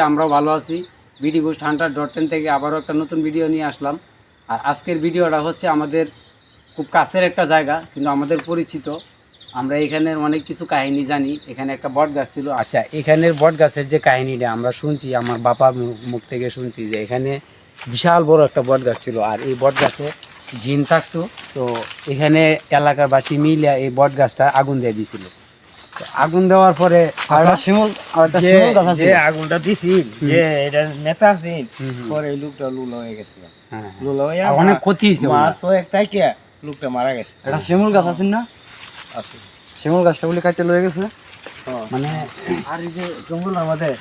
আমরাও ভালো আছি। বিডি বুস্ট হান্টার.10 থেকে আবারও একটা নতুন ভিডিও নিয়ে আসলাম। আর আজকের ভিডিওটা হচ্ছে আমাদের খুব কাছের একটা জায়গা, কিন্তু আমাদের পরিচিত। আমরা এখানের অনেক কিছু কাহিনী জানি। এখানে একটা বট গাছ ছিল। আচ্ছা, এখানের বট গাছের যে কাহিনীটা আমরা শুনছি, আমার বাবার মুখ থেকে শুনছি যে এখানে বিশাল বড় একটা বট গাছ ছিল। আর এই বট গাছে জিন থাকতো। তো এখানে এলাকার বাসী মিলে এই বট গাছটা আগুন দিয়ে দিয়েছিল। আগুন দেওয়ার পরে আগুনটা দিছিল যে এটা নেতা আছে পরে এই লোকটা লুলা হয়ে গেছিল। লুলা হয়ে অনেক ক্ষতি হয়েছে। মাছ একটাই কে লোকটা মারা গেছে। এটা শিমুল গাছ আছে না? আছে। শিমুল গাছটা বলে কাটতে লয়ে গেছে। মানে আর এই যে জঙ্গল আমাদের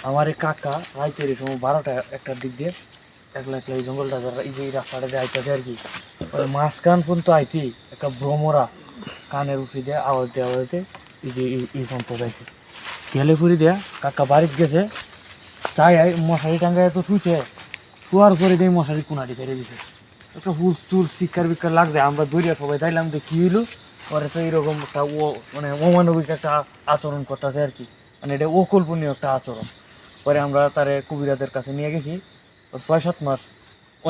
আমার এই কাকা রাইতের সময় 12টা একটা দিক দিয়ে একলা একলা এই জঙ্গলটা এই যে রাস্তাটা দিয়ে আইতেছে আর কি। মাঝখান পর্যন্ত আইতি একটা ভ্রমরা কানের উঠে দিয়ে আওয়াজ দিয়ে এই যে এই পর্যন্ত যাইছে গেলে ফুরি দেয়া কাকা বাড়িতে গেছে চাই মশারি টাঙ্গায় তো শুইছে শোয়ার পরে দিয়ে মশারি কোনাটি ছেড়ে দিছে একটা হুস তুল শিক্ষার বিক্ষার লাগছে। আমরা দৌড়িয়া সবাই যাইলাম যে কি হইলো পরে তো এইরকম একটা মানে অমানবিক একটা আচরণ করতেছে আর কি। মানে এটা অকল্পনীয় একটা আচরণ। পরে আমরা তারে কবিরাজের কাছে নিয়ে গেছি। 6-7 মাস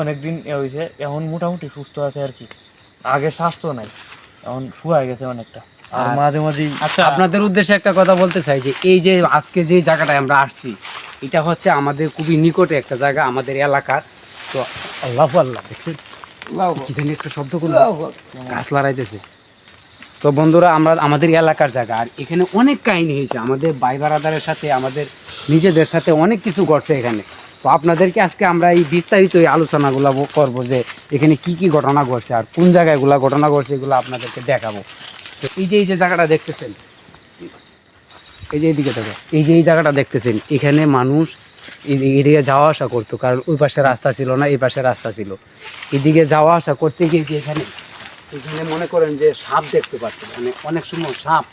অনেকদিন হয়েছে, এখন মোটামুটি সুস্থ আছে আর কি। আগে স্বাস্থ্য নাই, এখন শুয়ে গেছে অনেকটা। আর মাঝে মাঝে আপনাদের উদ্দেশ্যে একটা কথা বলতে চাই যে এই যে আজকে যে জায়গাটায় আমরা আসছি, এটা হচ্ছে আমাদের খুবই নিকটে একটা জায়গা আমাদের এলাকার। তো আল্লাহ আল্লাহ দেখছেন কি জানি একটা শব্দ করলো, গাছ লড়াইতেছে। তো বন্ধুরা, আমরা আমাদের এলাকার জায়গা, আর এখানে অনেক কাহিনী হয়েছে আমাদের ভাই বারাদারের সাথে, আমাদের নিজেদের সাথে অনেক কিছু ঘটছে এখানে। তো আপনাদেরকে আজকে আমরা এই বিস্তারিত এই আলোচনাগুলো করবো যে এখানে কি কি ঘটনা ঘটছে আর কোন জায়গায় এগুলা ঘটনা ঘটছে, এগুলো আপনাদেরকে দেখাবো। তো এই যে জায়গাটা দেখতেছেন, এই যে এইদিকে থেকে এই জায়গাটা দেখতেছেন, এখানে মানুষ এদিকে যাওয়া আসা করতো, কারণ ওই পাশে রাস্তা ছিল না, এই পাশে রাস্তা ছিল। এদিকে যাওয়া আসা করতে গিয়ে যে এখানে মনে করেন যে সাপ দেখতে পাচ্ছেন, মানে অনেক সময় সাপ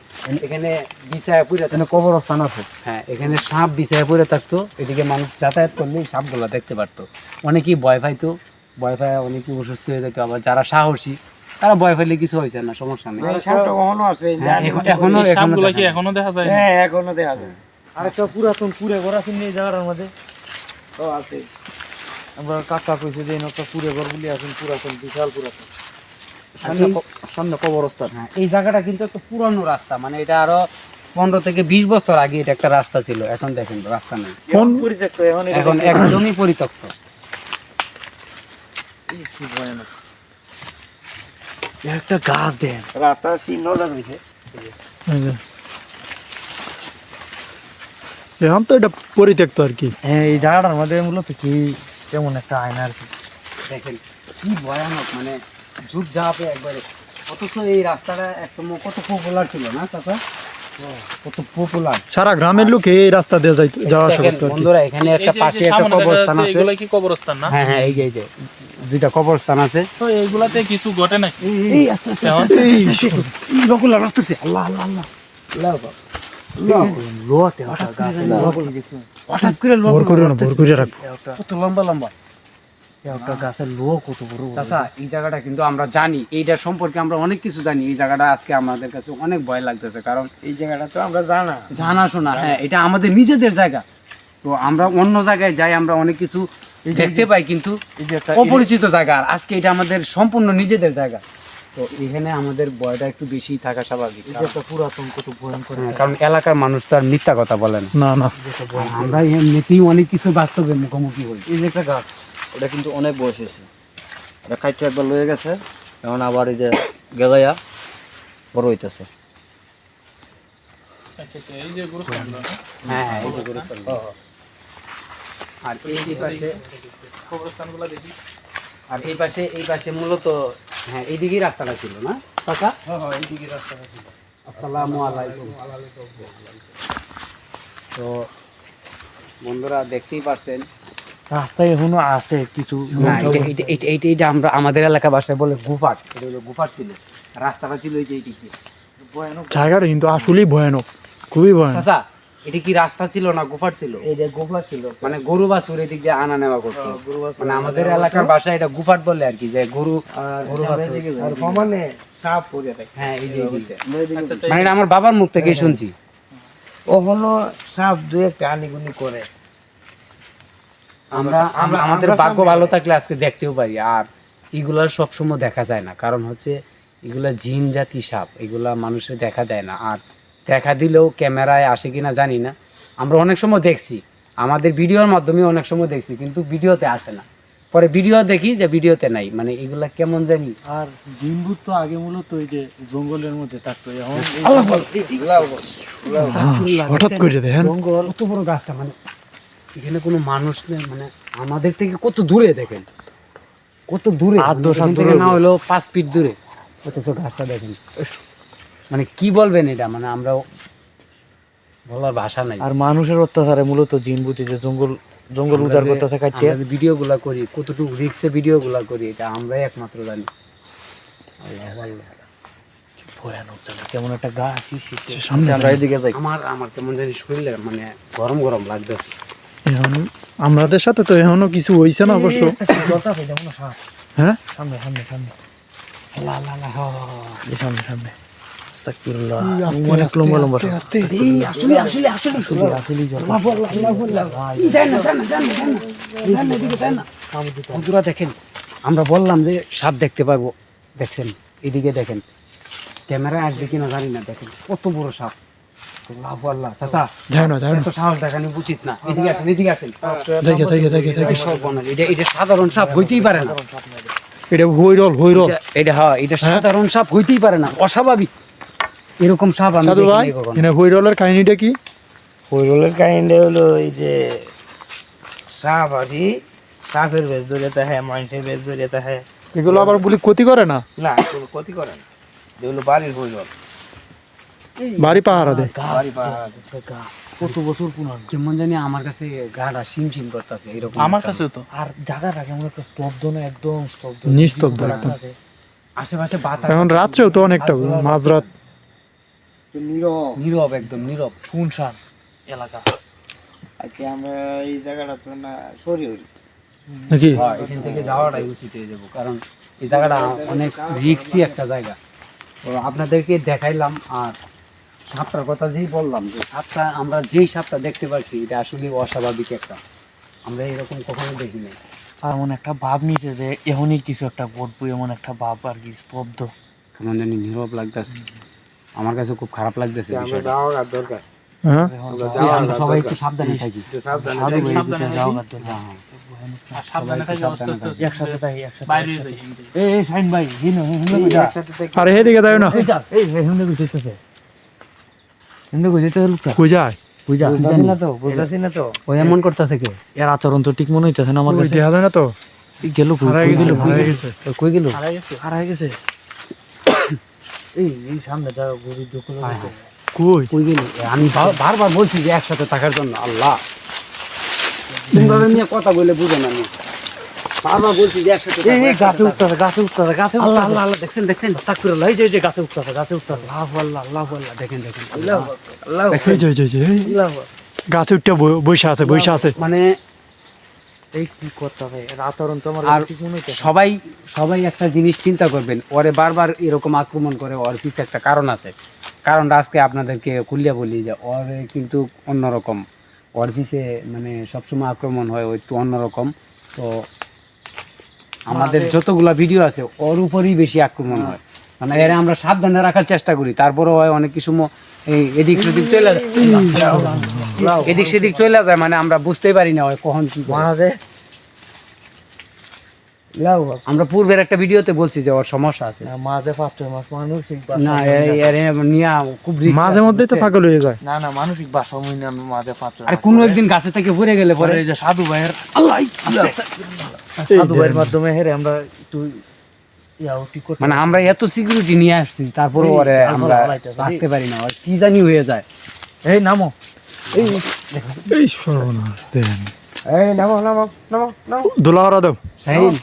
এখানে বিছায়া পড়ে, এখানে কবরস্থান আছে, হ্যাঁ, এখানে সাপ বিছায়া পড়ে থাকতো। এদিকে মানুষ যাতায়াত করলে সাপগুলো দেখতে পারতো। অনেকেই ভয় পাইতো, ভয় পায় অনেকেই অসুস্থ হয়ে যেত। আবার যারা সাহসী তারা ভয় পাইলে কিছু হয়েছে না, সমস্যা নেই। এখনো দেখা যায়। হ্যাঁ, এখনো দেখা যায়। আর একটা পুরাতন কুড়ে ঘর আছে এই জায়গার মধ্যে আছে। আমরা কাকা কইছে যে একটা কুড়ে ঘর বলি আছেন, পুরাতন, বিশাল পুরাতন, সামনে কবরস্থান। হ্যাঁ, এই জায়গাটা কিন্তু একটা পুরানো রাস্তা, মানে এটা আরো 15 থেকে 20 বছর আগে এটা একটা রাস্তা ছিল। এখন দেখেন রাস্তা নেই, পরিত্যক্ত, এখন একদমই পরিত্যক্ত। একটা গাছ দেন রাস্তার চিহ্ন লাগাইছে। এখন তো এটা পরিত্যক্ত আর কি। হ্যাঁ, এই জায়গাটার মধ্যে মূলত কি তেমন একটা আয়না আর কি। দেখেন কি ভয়ানক, মানে যুগ যাবে একবারে। অথচ এই রাস্তাটা একদম কত পপুলার ছিল না চাচা, কত পপুলার। সারা গ্রামের লোক এই রাস্তা দিয়ে যাওয়া আসা করতে। বন্ধুরা, এখানে একটা পাশে একটা কবরস্থান আছে। এগুলা কি কবরস্থান না? হ্যাঁ, এই যে দুইটা কবরস্থান আছে। তো এইগুলাতে কিছু ঘটে নাকি? এই আস্তে আস্তে এই লোকগুলা রাস্তাছে। আল্লাহ আল্লাহ আল্লাহ আল্লাহ লোতে হঠাৎ করে ভোর করে রাখবো। কত লম্বা লম্বা একটা গাছের লোক কত বড়। চাচা, এই জায়গাটা কিন্তু আমরা জানি, এইটার সম্পর্কে আমরা অনেক কিছু জানি। এই জায়গাটা আজকে আমাদের কাছে অনেক ভয় লাগতেছে, কারণ এই জায়গাটা তো আমরা জানা শোনা। হ্যাঁ, এটা আমাদের নিজেদের জায়গা। তো আমরা অন্য জায়গায় যাই, আমরা অনেক কিছু দেখতে পাই, কিন্তু অপরিচিত জায়গা। আর আজকে এটা আমাদের সম্পূর্ণ নিজেদের জায়গা। তো এখানে আমাদের ভয়টা একটু বেশি থাকা স্বাভাবিক, পুরাতন কত ভয়ঙ্কর। কারণ এলাকার মানুষ তো আর মিথ্যা কথা বলে না। আমরা এমনিতেই অনেক কিছু বাস্তবে মুখোমুখি হই। এই যে একটা গাছ, ওটা কিন্তু অনেক বয়স হয়েছে, এটা কাইটে একবার লয়ে গেছে, এখন আবার এই যে গেলাইয়া বড় হইতেছে। হ্যাঁ, এই যে গুরুস্থান। আর এই পাশে কবরস্থানগুলো দেখি। আর এই পাশে মূলত, হ্যাঁ, এইদিকেই রাস্তাটা ছিল না কাকা? হ্যাঁ, এইদিকে রাস্তাটা ছিল। আসসালামু আলাইকুম। তো বন্ধুরা, দেখতেই পারছেন রাস্তায় এখনো আছে কিছু। এইটা আমরা আমাদের এলাকা ভাষায় বলে গুফাট। এটা হলো গুফাট ছিল, রাস্তাটা ছিল এই যে এইদিক দিয়ে। জায়গাটা কিন্তু আসলেই ভয়ানক, খুবই ভয়ানক। আচ্ছা, এটা কি রাস্তা ছিল না গুফাট ছিল? এটা গোফা ছিল, মানে গরু বাছুর এদিক দিয়ে আনা নেওয়া করতো। মানে আমাদের এলাকার ভাষায় এটা গুফাট বলে আর কি, যে গরু বাছুর। আর সমানে সাপ পড়ে থাকে। হ্যাঁ, এই যে মানে এটা আমার বাবার মুখ থেকেই শুনছি। ওখানে সাপ দুই একটা আনিগুনি করে। আমরা আমরা আমাদের ভাগ্য ভালো থাকলে আজকে দেখতেও পারি। আর এগুলা সবসময় দেখা যায় না, কারণ হচ্ছে এগুলা জিন জাতি সাপ, এগুলা মানুষের দেখা দেয় না। আর দেখা দিলেও ক্যামেরায় আসে কিনা জানি না। আমরা অনেক সময় দেখছি, আমাদের ভিডিওর মাধ্যমে অনেক সময় দেখছি, কিন্তু ভিডিওতে আসে না। পরে ভিডিও দেখি যে ভিডিওতে নাই, মানে এগুলা কেমন জানি। আর জিনভূত তো আগে মূলত ওই যে জঙ্গলের মধ্যে থাকতো, এখন এই হঠাৎ করে দেখেন জঙ্গল কত বড় গাছটা, মানে এখানে কোনো মানুষ নেই, মানে আমাদের থেকে কত দূরে দেখেন, কত দূরে, আট দশ এখান হাত থেকে দূরে না হলেও 5 ফিট দূরে। অথচ গাছটা দেখেন, মানে কি বলবেন এটা, মানে আমরা বলার ভাষা নাই। আর মানুষের অত্যাচারে মূলত জিনভূত এই যে জঙ্গল উদ্ধার করতেছে কাটিয়ে। আমরা যে ভিডিওগুলা করি, কতটুকু রিক্সে ভিডিওগুলা করি, এটা আমরাই একমাত্র জানি। আল্লাহ আল্লাহ। ভয়ানক জায়গা, কেমন একটা গা শীত সামনে আমরা এদিকে যাই। আমার আমার কেমন জানি শরীরে মানে গরম গরম লাগতেছে। এখন আমাদের সাথে তো এখনো কিছু হইছে না অবশ্য। হ্যাঁ সামনে সামনে সামনে আল্লাহ আল্লাহ আল্লাহ। এই সামনে সামনে আস্তাগফিরুল্লাহ। আস্তে অনেক আস্তে লম্বা লম্বা আস্তে আস্তে। এই আসলে আসলে আসলে আল্লাহ আল্লাহ আল্লাহ আল্লাহ। এই যায় না যায় না যায় না যায় না যায় না, এদিকে যায় না। বন্ধুরা দেখেন, আমরা বললাম যে সাপ দেখতে পারবো, দেখছেন এদিকে দেখেন, ক্যামেরায় আসবে কিনা জানি না, দেখেন কত বড় সাপ। আল্লাহ আল্লাহ। চাচা যাই না যাই না এত সাহস দেখানো উচিত না, এদিকে আসেন এদিকে আসেন। জায়গা সব বানালি, এটা সাধারণ সাপ হইতেই পারে না। এটা হইরল এটা হ্যাঁ, এটা সাধারণ সাপ হইতেই পারে না, অস্বাভাবিক। এরকম সাপ আমি সাধু ভাই দেখিনি কখনো। এনে হইরলের কাহিনীটা কি? হইরলের কাহিনীটা হলো এই যে সাপ আদি, সাপের বেশ ধরে তাহে, মানুষের বেশ ধরে তাহে, এগুলো আবার বলি ক্ষতি করে না, না কোনো ক্ষতি করে না। যেগুলো বাড়ির হইরল, বাড়ি পাহারা দেয়। বাড়ি পাহারা দেয়। কত বছর পুরানো। কেমন জানি আমার কাছে গাটা শিম করতেছে এরকম। আমার কাছে তো আর জায়গাটা কেমন একটা স্তব্ধ না, একদম স্তব্ধ, নিস্তব্ধ একদম। আশেপাশে বাতাস, এখন রাত্রেও তো অনেকটা মাঝরাত। নীরব, একদম নীরব। শুনশান এলাকা। আজকে আমরা এই জায়গাটা তো না সরি হই, নাকি হ্যাঁ, এখান থেকে যাওয়াটাই উচিত হয়ে যাবো, কারণ এই জায়গাটা অনেক রিস্কি একটা জায়গা। তো আপনাদেরকে দেখাইলাম। আর সাপটার কথা যেই বললাম, যে সাপটা আমরা যেই সাপটা দেখতে পাচ্ছি, এটা আসলে অস্বাভাবিক একটা, আমরা এরকম কখনো দেখিনি। আর এমন একটা ভাব নিচে যে এখনই কিছু একটা ঘটবো, এমন একটা ভাব আর কি, স্তব্ধ। কেমন জানি নীরব লাগতেছে, আমার কাছে খুব খারাপ লাগতেছে আমরা বিষয়টা। যাওয়ার দরকার। হ্যাঁ আমরা সবাই একটু সাবধানে থাকি। সাবধানে সাধু থাকি। ভাইয়ের ভিতরে যাওয়ার দরকার। হ্যাঁ, হ্যাঁ। সাবধানে থাকি, আস্তে আস্তে আস্তে একসাথে থাকি, একসাথে বাইরে একসাথে। যাই এখান থেকে। এই শাইন ভাই, হিনো হিনো এই কইতা। একসাথে থাকি। আরে এদিকে যাই না, এই হিনো কইতেছে। হিনো কইতেছে লোকটা। কই যায় বুঝা। বুঝতেছি না তো, বুঝতেছি না তো। ওই এমন করতেছে কে? এর আচরণ তো ঠিক মনে হইতেছে না আমার ওই কাছে। দেখা যায় না তো, গেল কই হারাই গেছে হারাই গেছে। কই গেল? হারাই গেছে। এই সামনে যা গরিব দুঃখ হচ্ছে। কই কই গেল? আমি বারবার বলছি যে একসাথে থাকার জন্য। আল্লাহ, তোমরা নিয়ে কথা বলে বুঝো না। আমি বারবার বলছি যে একসাথে থাকবো, এই একসাথে গাছে থাকবো। উঠতেছে, গাছে উঠতেছে, গাছে আল্লাহ উঠতেছে। আল্লাহ আল্লাহ, দেখছেন দেখছেন? আস্তাগফিরুল্লাহ, এই যে গাছে উঠতেছে, গাছে উঠতেছে। আল্লাহ আল্লাহ আল্লাহ আল্লাহ, দেখেন দেখেন। আল্লাহু আকবার, আল্লাহু আকবার, এই যে এই আল্লাহু আকবার। গাছে উঠে বৈশা আছে বৈশা আছে। মানে এই কি করতেছে এর আচরণ তো আমার আর ঠিক মনে হইতেছে। সবাই সবাই একটা জিনিস চিন্তা করবেন, ওরে বারবার এরকম আক্রমণ করে, ওর পিছে একটা কারণ আছে। কারণটা আজকে আপনাদেরকে খুলিয়া বলি যে ওরে কিন্তু অন্যরকম, ওর পিছে মানে সবসময় আক্রমণ হয়, ও একটু অন্যরকম। তো আমাদের যতগুলা ভিডিও আছে ওর উপরই বেশি আক্রমণ হয়, মানে এর আমরা সাবধানে রাখার চেষ্টা করি, তারপরে হয় অনেক কিছু এই এদিক সেদিক চলে যায়, এদিক সেদিক চলে যায়, মানে আমরা বুঝতেই পারি না ওই কখন কি করে। মাঝে আমরা পূর্বের একটা ভিডিওতে বলছি যে ওর সমস্যা আছে। না, মাঝে 5-6 মাস মানসিক না বাসা। নিয়ে খুব risk মাঝে আছে, মধ্যেই তো বুঝছেন? পাগল হয়ে যায়। না না, মানসিক বাসা মুই না মাঝে 5-6 আরে কোনো একদিন গাছে থেকে পড়ে গেলে পরে পরে এই যে সাধু ভাইয়ের আল্লাহ, সাধু ভাইয়ের মাধ্যমে হেরে আমরা একটু ইয়াও ঠিক করতে মানে আমরা এত সিকিউরিটি নিয়ে আসছি, তারপরে এই, ওরে তারপরে আমরা হালাইতেছে, রাখতে পারি না, ওর কি জানি হয়ে যায়। এই নামো। এই সর্বনাশ দেন। এই নামো নামো নামো নামো, দোলাওয়ারা দাও, শাহিন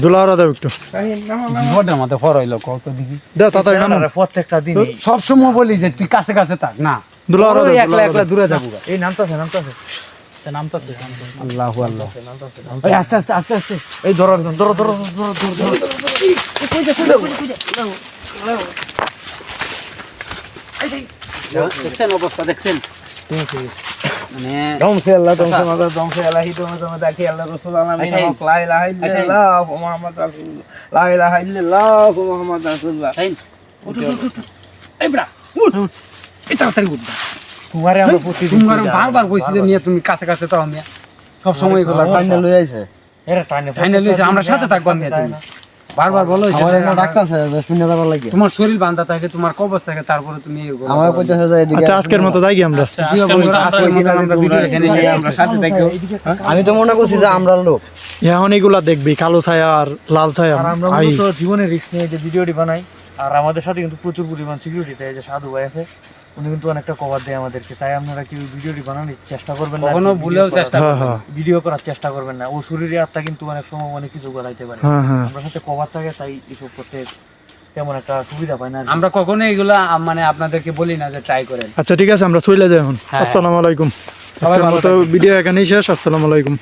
দোলাওয়ারা দাও একটু শাহিন নামো নামো। বিপদের মধ্যে পর হইলো কত দিকে। দাও তাড়াতাড়ি নামো। প্রত্যেকটা দিনই সব সময় বলি যে তুই কাছে কাছে থাক না, দোলাওয়ারা ওই দাও, একলা একলা দূরে যাবো। এই নামতাছে নামতাছে নামতাছে আল্লাহু আল্লাহ, নামতাছে। এই আস্তে আস্তে আস্তে আস্তে। এই ধরো একদম, ধরো ধরো ধরো ধরো ধরো। দেখছেন অবস্থা দেখছেন মানে ধ্বংসে আল্লাহ ধ্বংসে মাতা ধ্বংসে আল্লাহ হিদমে তোমা দেখি আল্লাহ রাসূল আলামিন আচ্ছা, হক লা ইলাহা ইল্লাল্লাহ মুহাম্মদ রাসূলুল্লাহ লা ইলাহা ইল্লাল্লাহ মুহাম্মদ রাসূলুল্লাহ শাহিন উঠ উঠ উঠ এই বড়া উঠ এই তাড়াতাড়ি উঠ তোমারে আমরা প্রতিদিন তুমি বারবার কইছি যে মিয়া তুমি কাছে কাছে তাও মিয়া সব সময় এগুলো ফাইনাল লই আইছে এরা টানে ফাইনাল হইছে আমরা সাথে থাকবো মিয়া তুমি বারবার বলো আমার একটা ডাক্তারছে যে শূন্য যাবার লাগে তোমার শরীর বাঁধা থাকে তোমার কবজ থাকে তারপরে তুমি এগুলো আমার কইতেছে যে এদিকে আচ্ছা আজকের মতো যাই কি আমরা প্রিয় বন্ধুরা, আজকের মতো আমরা ভিডিও এখানে শেষ করব। আমরা সাথে থাকবো আমি তো মনে করছি যে আমরা লোক এখন এগুলা দেখবি কালো ছায়া আর লাল ছায়া আর আমরা আই মূলত জীবনের রিস্ক নিয়ে যে ভিডিওটি বানাই আর আমাদের সাথে কিন্তু প্রচুর পরিমাণ সিকিউরিটি তাই যে সাধু ভাই আছে উনি কিন্তু অনেকটা কভার দেয় আমাদেরকে তাই আপনারা কি ভিডিওটি বানানোর চেষ্টা করবেন না কখনো ভুলেও চেষ্টা হ্যাঁ হ্যাঁ ভিডিও করার চেষ্টা করবেন না ও শরীরে আত্মা কিন্তু অনেক সময় অনেক কিছু গলাইতে পারে হ্যাঁ হ্যাঁ আমরা সাথে কভার থাকে তাই এসব করতে তেমন একটা সুবিধা পাই না আর কি। আমরা কখনো এগুলা মানে আপনাদেরকে বলি না যে ট্রাই করেন আচ্ছা ঠিক আছে আমরা চলে যাই এখন হ্যাঁ। আসসালামু আলাইকুম আজকের ভালো মতো ভিডিও এখানেই শেষ আসসালামু আলাইকুম